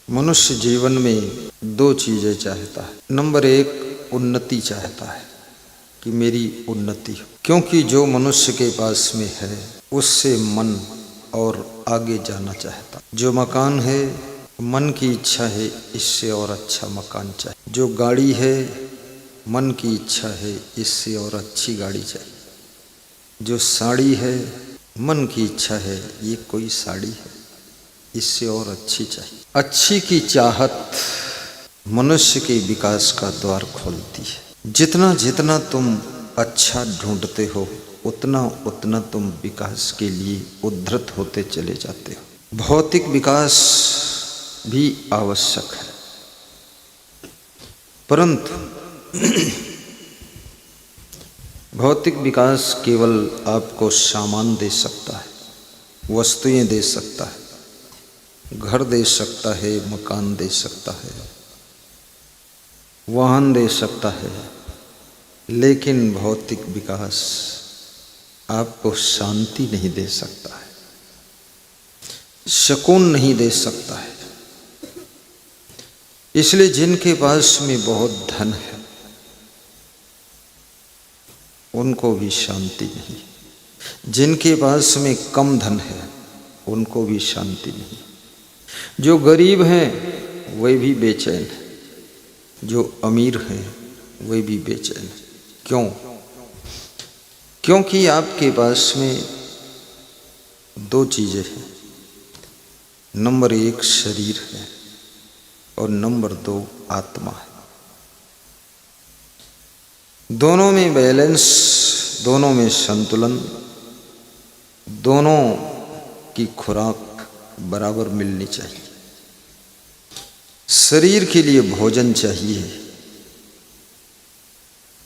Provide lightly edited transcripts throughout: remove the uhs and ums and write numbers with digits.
मनुष्य जीवन में दो चीज़ें चाहता है। नंबर एक, उन्नति चाहता है कि मेरी उन्नति हो, क्योंकि जो मनुष्य के पास में है उससे मन और आगे जाना चाहता। जो मकान है, मन की इच्छा है इससे और अच्छा मकान चाहिए। जो गाड़ी है, मन की इच्छा है इससे और अच्छी गाड़ी चाहिए। जो साड़ी है, मन की इच्छा है ये कोई साड़ी है, इससे और अच्छी चाहिए। अच्छी की चाहत मनुष्य के विकास का द्वार खोलती है। जितना जितना तुम अच्छा ढूंढते हो उतना उतना तुम विकास के लिए उद्धृत होते चले जाते हो। भौतिक विकास भी आवश्यक है, परंतु भौतिक विकास केवल आपको सामान दे सकता है, वस्तुएं दे सकता है, घर दे सकता है, मकान दे सकता है, वाहन दे सकता है, लेकिन भौतिक विकास आपको शांति नहीं दे सकता है, सुकून नहीं दे सकता है। इसलिए जिनके पास में बहुत धन है उनको भी शांति नहीं, जिनके पास में कम धन है उनको भी शांति नहीं। जो गरीब हैं वे भी बेचैन हैं, जो अमीर हैं वे भी बेचैन हैं। क्यों? क्योंकि आपके पास में दो चीज़ें हैं। नंबर एक शरीर है और नंबर दो आत्मा है। दोनों में बैलेंस, दोनों में संतुलन, दोनों की खुराक बराबर मिलनी चाहिए। शरीर के लिए भोजन चाहिए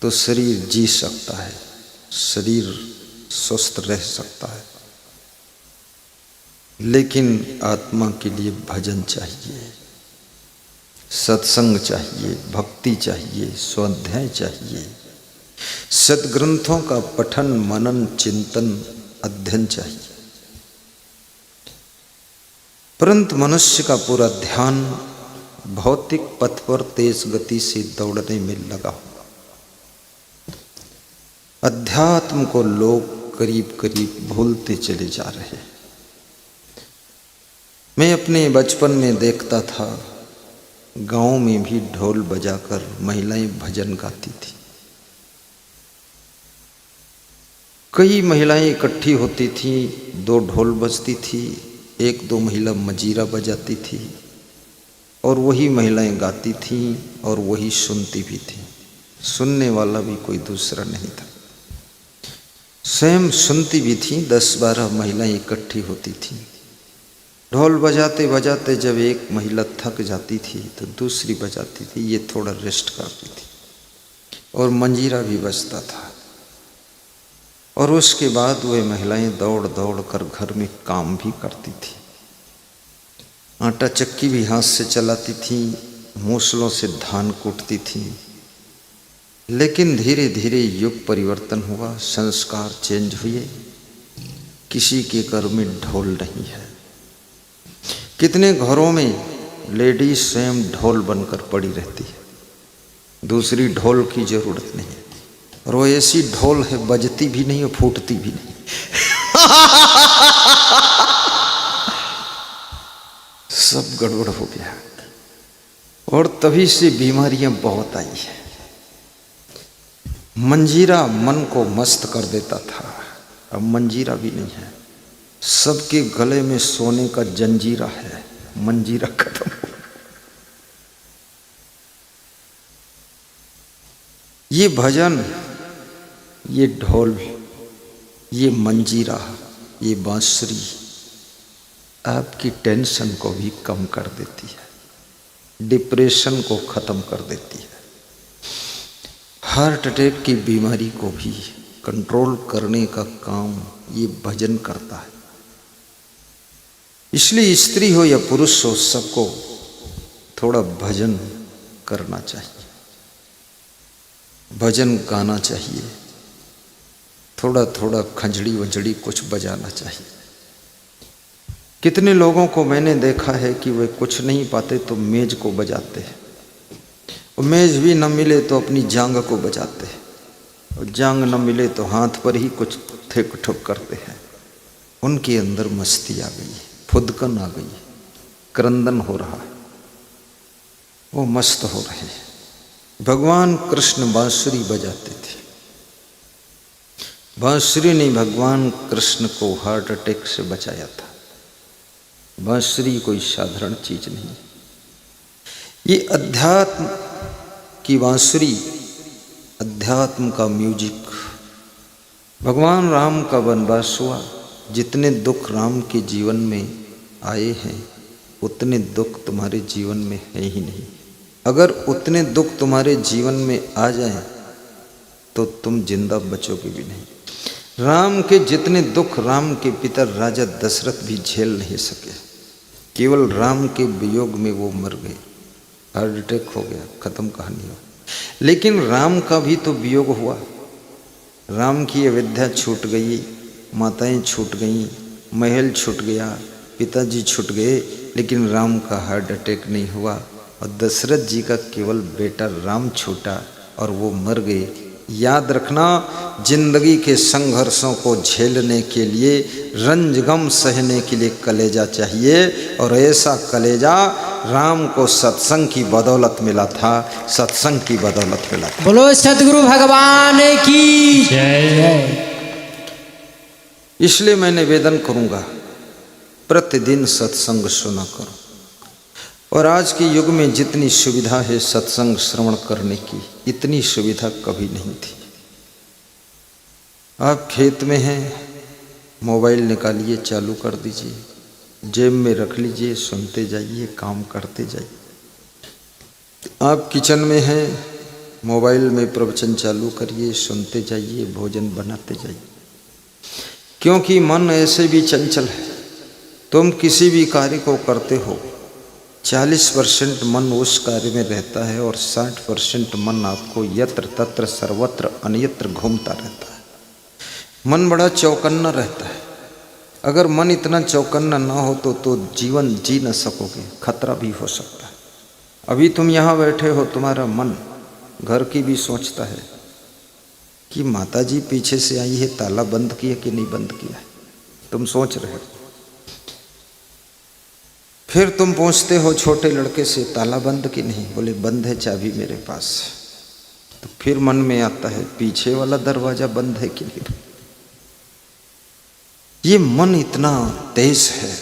तो शरीर जी सकता है, शरीर स्वस्थ रह सकता है, लेकिन आत्मा के लिए भजन चाहिए, सत्संग चाहिए, भक्ति चाहिए, स्वाध्याय चाहिए, सद्ग्रंथों का पठन, मनन, चिंतन, अध्ययन चाहिए। परंतु मनुष्य का पूरा ध्यान भौतिक पथ पर तेज गति से दौड़ने में लगा हुआ। अध्यात्म को लोग करीब करीब भूलते चले जा रहे हैं। मैं अपने बचपन में देखता था, गांव में भी ढोल बजाकर महिलाएं भजन गाती थी। कई महिलाएं इकट्ठी होती थी, दो ढोल बजती थी, एक दो महिला मजीरा बजाती थी और वही महिलाएं गाती थी और वही सुनती भी थी। सुनने वाला भी कोई दूसरा नहीं था, स्वयं सुनती भी थी। 10-12 महिलाएं इकट्ठी होती थी। ढोल बजाते बजाते जब एक महिला थक जाती थी तो दूसरी बजाती थी, ये थोड़ा रेस्ट करती थी, और मंजीरा भी बजता था। और उसके बाद वे महिलाएं दौड़ दौड़ कर घर में काम भी करती थी। आटा चक्की भी हाथ से चलाती थी, मूसलों से धान कूटती थी। लेकिन धीरे धीरे युग परिवर्तन हुआ, संस्कार चेंज हुए। किसी के घर में ढोल नहीं है। कितने घरों में लेडीज स्वयं ढोल बनकर पड़ी रहती है, दूसरी ढोल की जरूरत नहीं है। और वो ऐसी ढोल है, बजती भी नहीं और फूटती भी नहीं। सब गड़बड़ हो गया और तभी से बीमारियां बहुत आई है। मंजीरा मन को मस्त कर देता था, अब मंजीरा भी नहीं है। सबके गले में सोने का जंजीरा है, मंजीरा खत्म हो। ये भजन, ये ढोल, ये मंजीरा, ये बांसुरी आपकी टेंशन को भी कम कर देती है, डिप्रेशन को खत्म कर देती है, हार्ट अटैक की बीमारी को भी कंट्रोल करने का काम ये भजन करता है। इसलिए स्त्री हो या पुरुष हो, सबको थोड़ा भजन करना चाहिए, भजन गाना चाहिए, थोड़ा थोड़ा खंजड़ी वंजड़ी कुछ बजाना चाहिए। कितने लोगों को मैंने देखा है कि वे कुछ नहीं पाते तो मेज को बजाते हैं, और मेज भी न मिले तो अपनी जांग को बजाते हैं, और जांग न मिले तो हाथ पर ही कुछ ठेक ठुक करते हैं। उनके अंदर मस्ती आ गई, फुदकन आ गई, क्रंदन हो रहा है, वो मस्त हो रहे हैं। भगवान कृष्ण बांसुरी बजाते थे। बांसुरी ने भगवान कृष्ण को हार्ट अटैक से बचाया था। बांसुरी कोई साधारण चीज नहीं। ये अध्यात्म की बांसुरी, अध्यात्म का म्यूजिक। भगवान राम का वनवास हुआ, जितने दुख राम के जीवन में आए हैं उतने दुख तुम्हारे जीवन में है ही नहीं। अगर उतने दुख तुम्हारे जीवन में आ जाएं तो तुम जिंदा बचोगे भी नहीं। राम के जितने दुख राम के पिता राजा दशरथ भी झेल नहीं सके। केवल राम के वियोग में वो मर गए, हार्ट अटैक हो गया, खत्म कहानी हो। लेकिन राम का भी तो वियोग हुआ। राम की अयोध्या छूट गई, माताएं छूट गईं, महल छूट गया, पिताजी छूट गए, लेकिन राम का हार्ट अटैक नहीं हुआ। और दशरथ जी का केवल बेटा राम छूटा और वो मर गए। याद रखना, जिंदगी के संघर्षों को झेलने के लिए, रंजगम सहने के लिए कलेजा चाहिए, और ऐसा कलेजा राम को सत्संग की बदौलत मिला था, सत्संग की बदौलत मिला था। बोलो सतगुरु भगवान की जय। इसलिए मैं निवेदन करूंगा, प्रतिदिन सत्संग सुना करो। और आज के युग में जितनी सुविधा है सत्संग श्रवण करने की, इतनी सुविधा कभी नहीं थी। आप खेत में हैं, मोबाइल निकालिए, चालू कर दीजिए, जेब में रख लीजिए, सुनते जाइए, काम करते जाइए। आप किचन में हैं, मोबाइल में प्रवचन चालू करिए, सुनते जाइए, भोजन बनाते जाइए। क्योंकि मन ऐसे भी चंचल है। तुम किसी भी कार्य को करते हो, 40% मन उस कार्य में रहता है और 60% मन आपको यत्र तत्र सर्वत्र अन्यत्र घूमता रहता है। मन बड़ा चौकन्ना रहता है। अगर मन इतना चौकन्ना ना हो तो जीवन जी न सकोगे, खतरा भी हो सकता है। अभी तुम यहाँ बैठे हो, तुम्हारा मन घर की भी सोचता है कि माताजी पीछे से आई है, ताला बंद किया कि नहीं बंद किया है, तुम सोच रहे हो। फिर तुम पूछते हो छोटे लड़के से, ताला बंद कि नहीं? बोले बंद है, चाबी मेरे पास। तो फिर मन में आता है पीछे वाला दरवाजा बंद है कि नहीं। ये मन इतना तेज है,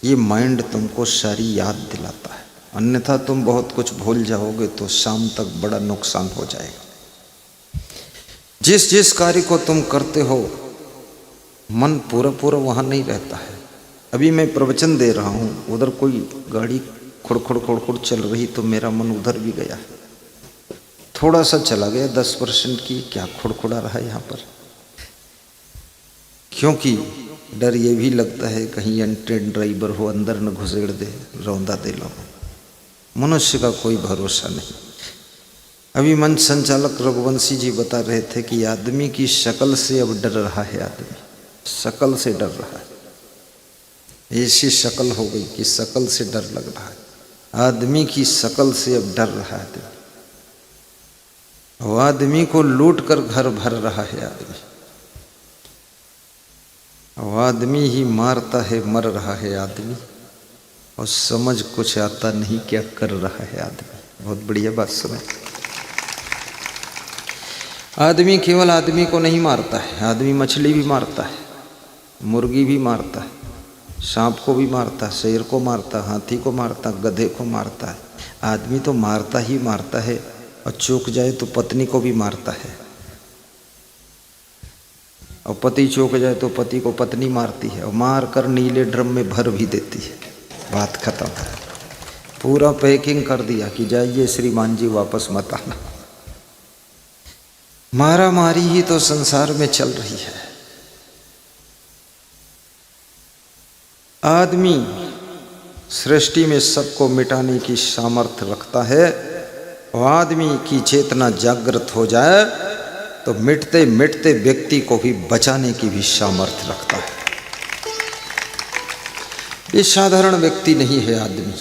ये माइंड तुमको सारी याद दिलाता है, अन्यथा तुम बहुत कुछ भूल जाओगे तो शाम तक बड़ा नुकसान हो जाएगा। जिस जिस कार्य को तुम करते हो मन पूरा पूरा वहाँ नहीं रहता है। अभी मैं प्रवचन दे रहा हूँ, उधर कोई गाड़ी खुड़खुड़ खुड़खुड़ चल रही तो मेरा मन उधर भी गया, थोड़ा सा चला गया 10% की, क्या खुड़खुड़ा रहा है यहाँ पर। क्योंकि डर ये भी लगता है कहीं अनट्रेन ड्राइवर हो, अंदर न घुसेड़ दे, रौंदा दे लो। मनुष्य का कोई भरोसा नहीं। अभी मंच संचालक रघुवंशी जी बता रहे थे कि आदमी की शक्ल से अब डर रहा है, आदमी शक्ल से डर रहा है। ऐसी शक्ल हो गई कि शक्ल से डर लग रहा है। आदमी की शक्ल से अब डर रहा है। वो आदमी को लूट कर घर भर रहा है आदमी। वो आदमी ही मारता है, मर रहा है आदमी, और समझ कुछ आता नहीं क्या कर रहा है आदमी। बहुत बढ़िया बात समझ। आदमी केवल आदमी को नहीं मारता है, आदमी मछली भी मारता है, मुर्गी भी मारता है, सांप को भी मारता है, शेर को मारता, हाथी को मारता, गधे को मारता है। आदमी तो मारता ही मारता है, और चूक जाए तो पत्नी को भी मारता है, और पति चूक जाए तो पति को पत्नी मारती है, और मार कर नीले ड्रम में भर भी देती है। बात खत्म। पूरा पैकिंग कर दिया कि जाइए श्रीमान जी, वापस मत आना। मारा मारी ही तो संसार में चल रही है। आदमी सृष्टि में सबको मिटाने की सामर्थ्य रखता है, और आदमी की चेतना जागृत हो जाए तो मिटते मिटते व्यक्ति को भी बचाने की भी सामर्थ्य रखता है। ये साधारण व्यक्ति नहीं है आदमी।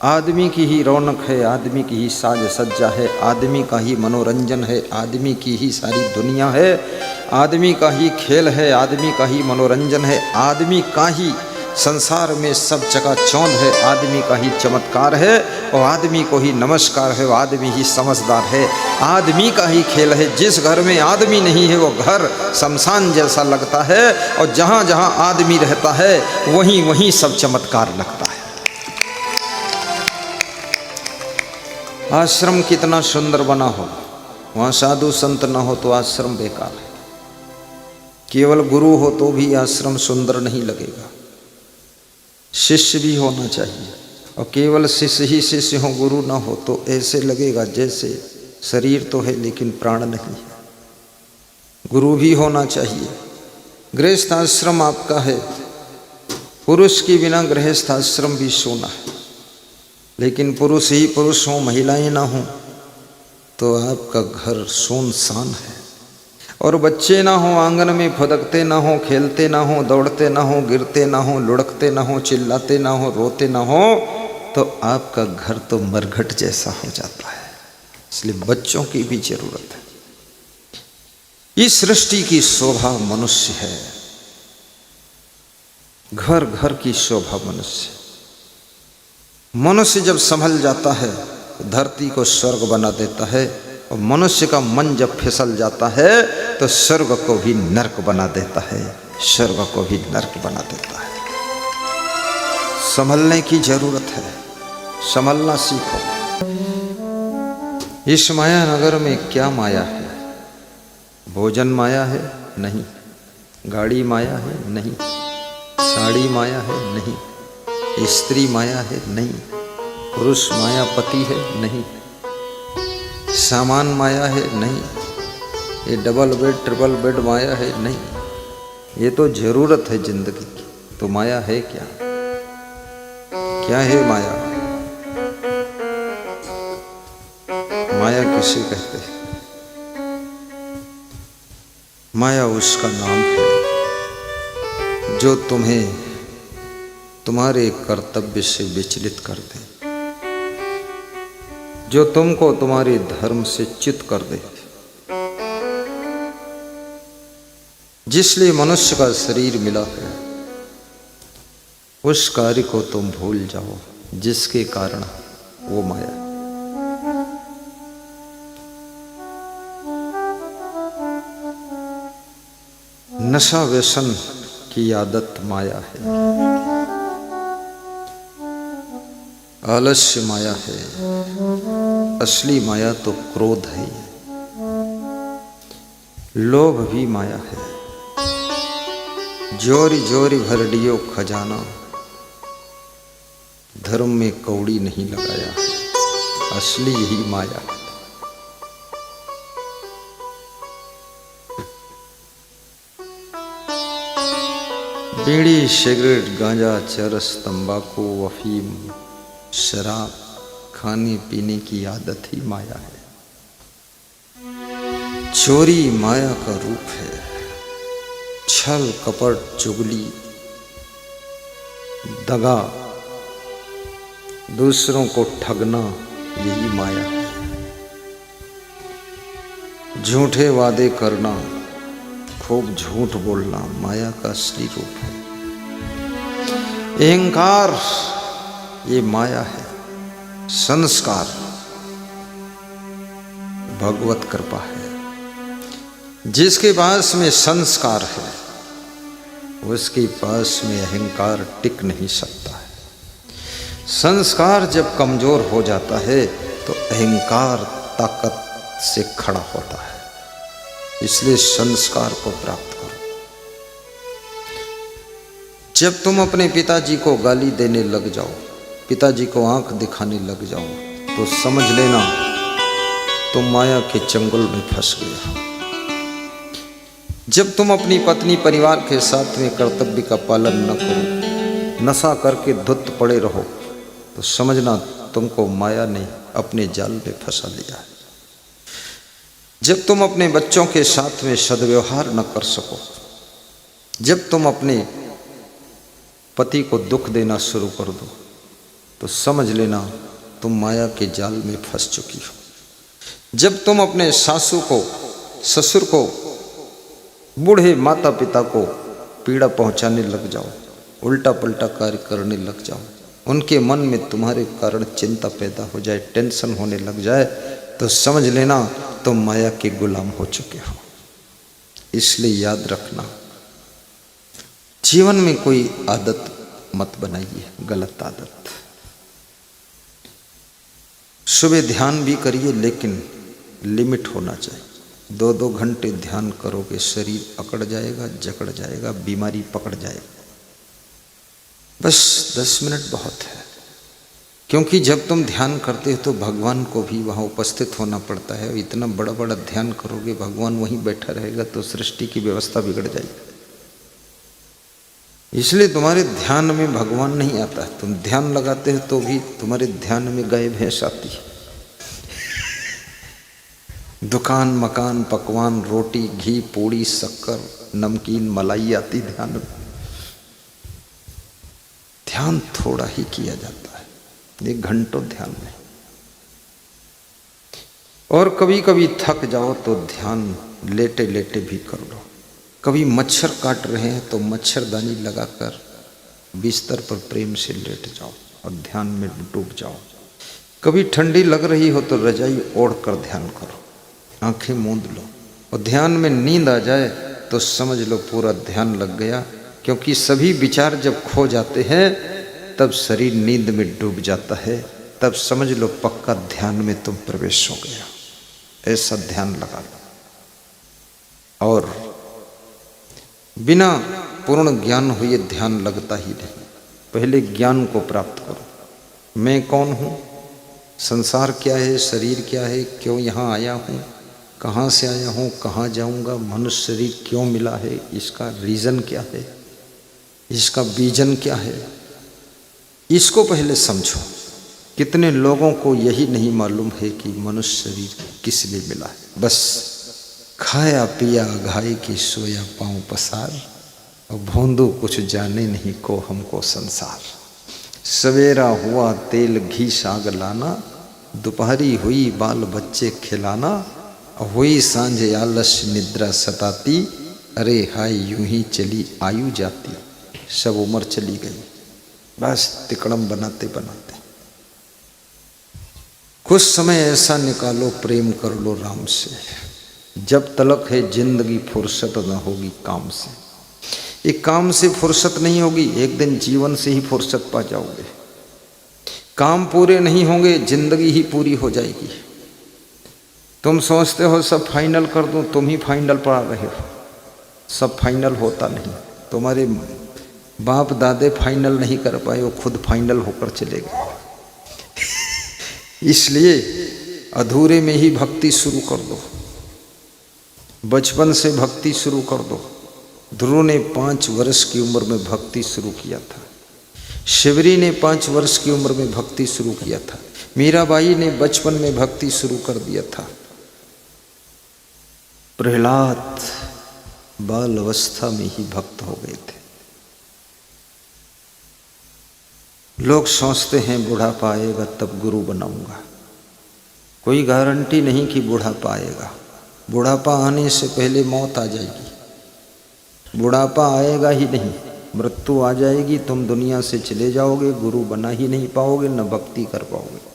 आदमी की ही रौनक है, आदमी की ही साज सज्जा है, आदमी का ही मनोरंजन है, आदमी की ही सारी दुनिया है, आदमी का ही खेल है, आदमी का ही मनोरंजन है, आदमी का ही संसार में सब चकाचौंध है, आदमी का ही चमत्कार है और आदमी को ही नमस्कार है, वो आदमी ही समझदार है, आदमी का ही खेल है। जिस घर में आदमी नहीं है वो घर शमशान जैसा लगता है और जहाँ जहाँ आदमी रहता है वहीं वहीं सब चमत्कार लगता है। आश्रम कितना सुंदर बना हो, वहाँ साधु संत न हो तो आश्रम बेकार है। केवल गुरु हो तो भी आश्रम सुंदर नहीं लगेगा, शिष्य भी होना चाहिए। और केवल शिष्य ही शिष्य हो, गुरु ना हो तो ऐसे लगेगा जैसे शरीर तो है लेकिन प्राण नहीं है। गुरु भी होना चाहिए। गृहस्थ आश्रम आपका है, पुरुष के बिना गृहस्थ आश्रम भी सोना है। लेकिन पुरुष ही पुरुष हो, महिलाएं ना हो तो आपका घर सुनसान है। और बच्चे ना हो, आंगन में फुदकते ना हो, खेलते ना हो, दौड़ते ना हो, गिरते ना हो, लुढ़कते ना हो, चिल्लाते ना हो, रोते ना हो तो आपका घर तो मरघट जैसा हो जाता है। इसलिए बच्चों की भी जरूरत है। इस सृष्टि की शोभा मनुष्य है, घर घर की शोभा मनुष्य। मनुष्य जब संभल जाता है तो धरती को स्वर्ग बना देता है और मनुष्य का मन जब फिसल जाता है तो स्वर्ग को भी नरक बना देता है, स्वर्ग को भी नरक बना देता है। संभलने की जरूरत है, संभलना सीखो। इस माया नगर में क्या माया है? भोजन माया है? नहीं। गाड़ी माया है? नहीं। साड़ी माया है? नहीं। स्त्री माया है? नहीं। पुरुष मायापति है? नहीं। सामान माया है? नहीं। ये डबल बेड ट्रिपल बेड माया है? नहीं। ये तो जरूरत है जिंदगी की। तो माया है क्या? क्या है माया? माया किसे कहते हैं? माया उसका नाम है जो तुम्हें तुम्हारे कर्तव्य से विचलित कर दे, जो तुमको तुम्हारे धर्म से च्युत कर दे। जिसलिए मनुष्य का शरीर मिला है उस कार्य को तुम भूल जाओ जिसके कारण वो माया। नशा व्यसन की आदत माया है, आलस्य माया है, असली माया तो क्रोध है, लोभ भी माया है। जोरी जोरी भर दियो खजाना, धर्म में कौड़ी नहीं लगाया है, असली यही माया है। बीड़ी सिगरेट गांजा चरस तंबाकू अफीम शराब खाने पीने की आदत ही माया है। चोरी माया का रूप है, छल कपट चुगली दगा दूसरों को ठगना यही माया है। झूठे वादे करना खूब झूठ बोलना माया का असली रूप है। अहंकार ये माया है। संस्कार भगवत कृपा है। जिसके पास में संस्कार है उसके पास में अहंकार टिक नहीं सकता है। संस्कार जब कमजोर हो जाता है तो अहंकार ताकत से खड़ा होता है। इसलिए संस्कार को प्राप्त करो। जब तुम अपने पिताजी को गाली देने लग जाओ, पिताजी को आंख दिखाने लग जाओ तो समझ लेना तुम माया के चंगुल में फंस गए हो। जब तुम अपनी पत्नी परिवार के साथ में कर्तव्य का पालन न करो, नशा करके धुत पड़े रहो तो समझना तुमको माया ने अपने जाल में फंसा लिया है। जब तुम अपने बच्चों के साथ में सद्व्यवहार न कर सको, जब तुम अपने पति को दुख देना शुरू कर दो तो समझ लेना तुम माया के जाल में फंस चुकी हो। जब तुम अपने सासू को, ससुर को, बूढ़े माता पिता को पीड़ा पहुंचाने लग जाओ, उल्टा पलटा कार्य करने लग जाओ, उनके मन में तुम्हारे कारण चिंता पैदा हो जाए, टेंशन होने लग जाए, तो समझ लेना तुम माया के गुलाम हो चुके हो। इसलिए याद रखना, जीवन में कोई आदत मत बनाइए, गलत आदत। सुबह ध्यान भी करिए लेकिन लिमिट होना चाहिए। 2-2 घंटे ध्यान करोगे शरीर अकड़ जाएगा, जकड़ जाएगा, बीमारी पकड़ जाएगी। बस 10 मिनट बहुत है, क्योंकि जब तुम ध्यान करते हो तो भगवान को भी वहाँ उपस्थित होना पड़ता है। इतना बड़ा बड़ा ध्यान करोगे, भगवान वहीं बैठा रहेगा तो सृष्टि की व्यवस्था बिगड़ जाएगी। इसलिए तुम्हारे ध्यान में भगवान नहीं आता है। तुम ध्यान लगाते हो तो भी तुम्हारे ध्यान में गाय भैंस आती है, दुकान मकान पकवान रोटी घी पूड़ी शक्कर नमकीन मलाई आती ध्यान में। ध्यान थोड़ा ही किया जाता है, 1 घंटों ध्यान में। और कभी कभी थक जाओ तो ध्यान लेटे लेटे भी कर लो। कभी मच्छर काट रहे हैं तो मच्छरदानी लगाकर बिस्तर पर प्रेम से लेट जाओ और ध्यान में डूब जाओ। कभी ठंडी लग रही हो तो रजाई ओढ़ कर ध्यान करो, आंखें मूंद लो और ध्यान में नींद आ जाए तो समझ लो पूरा ध्यान लग गया। क्योंकि सभी विचार जब खो जाते हैं तब शरीर नींद में डूब जाता है, तब समझ लो पक्का ध्यान में तुम प्रवेश हो गया। ऐसा ध्यान लगा लो। और बिना पूर्ण ज्ञान हुए ध्यान लगता ही नहीं। पहले ज्ञान को प्राप्त करो। मैं कौन हूँ, संसार क्या है, शरीर क्या है, क्यों यहाँ आया हूँ, कहाँ से आया हूँ, कहाँ जाऊँगा, मनुष्य शरीर क्यों मिला है, इसका रीज़न क्या है, इसका विजन क्या है, इसको पहले समझो। कितने लोगों को यही नहीं मालूम है कि मनुष्य शरीर किस लिए मिला है। बस खाया पिया घाय की सोया पाँव पसार, और भोंदू कुछ जाने नहीं को हमको संसार। सवेरा हुआ तेल घी साग लाना, दोपहरी हुई बाल बच्चे खिलाना, हुई सांझ आलस निद्रा सताती, अरे हाय यूं ही चली आयु जाती। सब उम्र चली गई, बस तिकड़म बनाते बनाते। कुछ समय ऐसा निकालो, प्रेम कर लो राम से। जब तलक है जिंदगी फुर्सत न होगी काम से। ये काम से फुर्सत नहीं होगी, एक दिन जीवन से ही फुर्सत पा जाओगे। काम पूरे नहीं होंगे, जिंदगी ही पूरी हो जाएगी। तुम सोचते हो सब फाइनल कर दूं, तुम ही फाइनल पढ़ा रहे हो। सब फाइनल होता नहीं। तुम्हारे बाप दादे फाइनल नहीं कर पाए, वो खुद फाइनल होकर चले गए। इसलिए अधूरे में ही भक्ति शुरू कर दो, बचपन से भक्ति शुरू कर दो। ध्रुव ने 5 वर्ष की उम्र में भक्ति शुरू किया था। शिवरी ने 5 वर्ष की उम्र में भक्ति शुरू किया था। मीराबाई ने बचपन में भक्ति शुरू कर दिया था। प्रहलाद बाल अवस्था में ही भक्त हो गए थे। लोग सोचते हैं बुढ़ापा आएगा तब गुरु बनाऊंगा। कोई गारंटी नहीं कि बुढ़ापा आएगा। बुढ़ापा आने से पहले मौत आ जाएगी। बुढ़ापा आएगा ही नहीं, मृत्यु आ जाएगी, तुम दुनिया से चले जाओगे, गुरु बना ही नहीं पाओगे, न भक्ति कर पाओगे।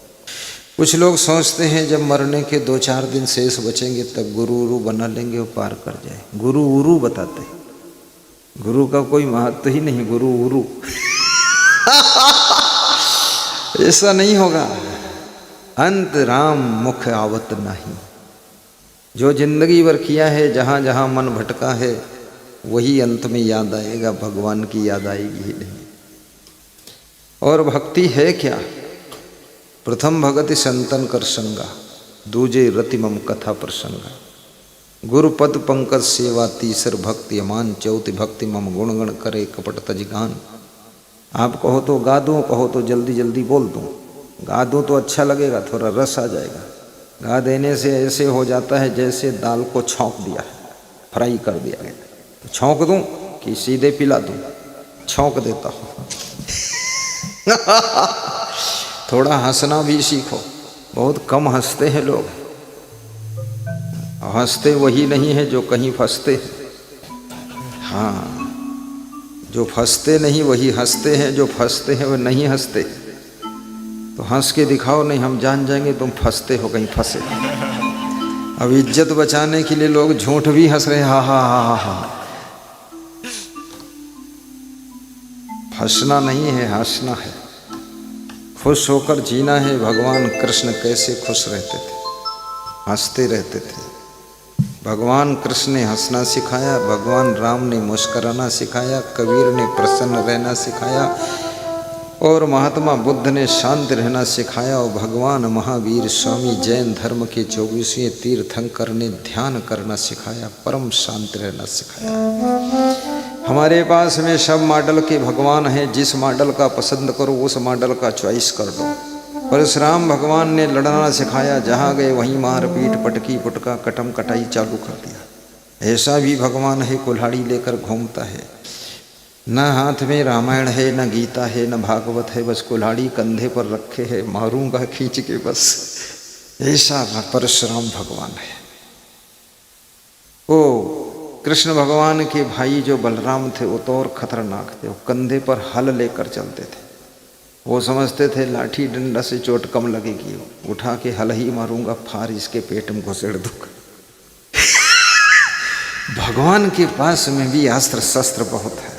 कुछ लोग सोचते हैं जब मरने के 2-4 दिन शेष बचेंगे तब गुरु उरु बना लेंगे, वो पार कर जाए। गुरु उरु बताते, गुरु का कोई महत्व ही नहीं। गुरु उरु ऐसा नहीं होगा। अंत राम मुख आवत नहीं। जो जिंदगी भर किया है, जहाँ जहाँ मन भटका है, वही अंत में याद आएगा, भगवान की याद आएगी ही नहीं। और भक्ति है क्या? प्रथम भगति संतन कर संगा, दूजे रति मम कथा प्रसंगा। गुरुपद पंकज सेवा, तीसर भक्ति अमान, चौथी भक्ति मम गुणगण करे कपट तज गान। आप कहो तो गा दूँ, कहो तो जल्दी जल्दी बोल दूँ। गा दूँ तो अच्छा लगेगा, थोड़ा रस आ जाएगा। गा देने से ऐसे हो जाता है जैसे दाल को छौंक दिया है, फ्राई कर दिया गया। तो छौंक दूँ कि सीधे पिला दूँ? छौंक देता हूँ। थोड़ा हंसना भी सीखो। बहुत कम हंसते हैं लोग। हंसते वही नहीं है जो कहीं फंसते हैं। हाँ, जो फंसते नहीं वही हंसते हैं, जो फंसते हैं वो नहीं हंसते। तो हंस के दिखाओ, नहीं हम जान जाएंगे तुम फंसते हो, कहीं फंसे। अब इज्जत बचाने के लिए लोग झूठ भी हंस रहे, हा हा हा हा हा। फंसना नहीं है, हंसना है, खुश होकर जीना है। भगवान कृष्ण कैसे खुश रहते थे, हंसते रहते थे। भगवान कृष्ण ने हंसना सिखाया, भगवान राम ने मुस्कुराना सिखाया, कबीर ने प्रसन्न रहना सिखाया, और महात्मा बुद्ध ने शांत रहना सिखाया, और भगवान महावीर स्वामी जैन धर्म के 24वें तीर्थंकर ने ध्यान करना सिखाया, परम शांत रहना सिखाया। हमारे पास में सब मॉडल के भगवान हैं, जिस मॉडल का पसंद करो उस मॉडल का चॉइस कर दो। परशुराम भगवान ने लड़ना सिखाया, जहाँ गए वहीं मारपीट, पटकी पुटका, कटम कटाई चालू कर दिया। ऐसा भी भगवान है, कुल्हाड़ी लेकर घूमता है। न हाथ में रामायण है, न गीता है, न भागवत है, बस कुल्हाड़ी कंधे पर रखे है, मारूंगा खींच के बस। ऐसा परशुराम भगवान है। ओ कृष्ण भगवान के भाई जो बलराम थे वो तो और खतरनाक थे। वो कंधे पर हल लेकर चलते थे। वो समझते थे लाठी डंडा से चोट कम लगेगी, उठा के हल ही मारूंगा, फार इसके पेट में घुसेड़ दूंगा। भगवान के पास में भी अस्त्र शस्त्र बहुत है।